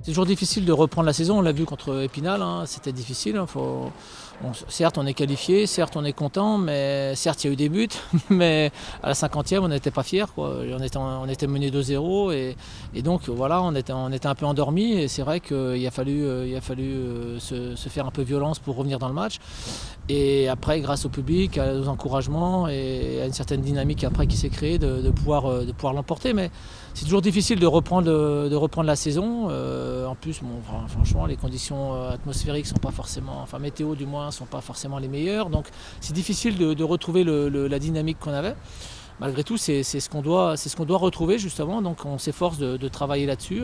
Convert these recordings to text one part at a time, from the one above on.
C'est toujours difficile de reprendre la saison, on l'a vu contre Épinal, hein, c'était difficile. Certes, on est qualifié, certes, on est content, mais certes, il y a eu des buts, mais à la 50e, on n'était pas fiers, quoi. On était mené 2-0 et donc voilà, on était un peu endormis et c'est vrai qu'il a fallu se faire un peu violence pour revenir dans le match. Et après, grâce au public, aux encouragements et à une certaine dynamique après qui s'est créée, de pouvoir l'emporter. Mais c'est toujours difficile de reprendre la saison. En plus, bon, franchement, les conditions atmosphériques sont pas forcément, enfin météo du moins, sont pas forcément les meilleures. Donc c'est difficile de retrouver la dynamique qu'on avait. Malgré tout, c'est ce qu'on doit retrouver justement. Donc on s'efforce de travailler là-dessus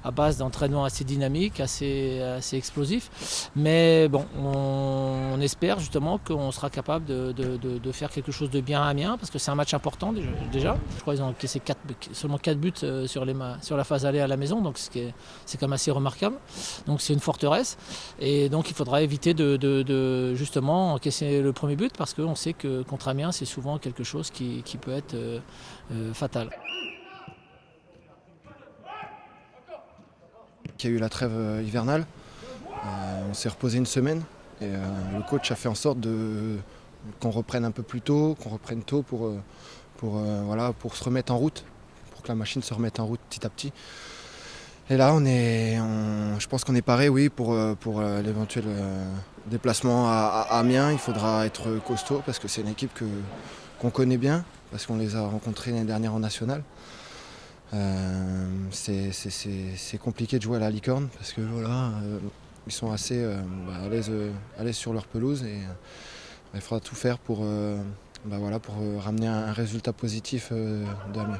à base d'entraînement assez dynamique, assez explosif. Mais bon, on espère justement qu'on sera capable de faire quelque chose de bien à Amiens, parce que c'est un match important déjà. Je crois qu'ils ont encaissé seulement 4 buts sur la phase aller à la maison, donc c'est quand même assez remarquable. Donc c'est une forteresse. Et donc il faudra éviter de justement encaisser le premier but, parce qu'on sait que contre Amiens, c'est souvent quelque chose qui peut être fatal. Il y a eu la trêve hivernale, on s'est reposé une semaine et le coach a fait en sorte qu'on reprenne un peu plus tôt, qu'on reprenne tôt pour se remettre en route, pour que la machine se remette en route petit à petit. Et là, je pense qu'on est paré, oui, pour l'éventuel déplacement à Amiens. Il faudra être costaud parce que c'est une équipe qu'on connaît bien, parce qu'on les a rencontrés l'année dernière en national. C'est compliqué de jouer à la licorne parce que voilà, ils sont assez à l'aise sur leur pelouse et il faudra tout faire pour ramener un résultat positif d'Amiens.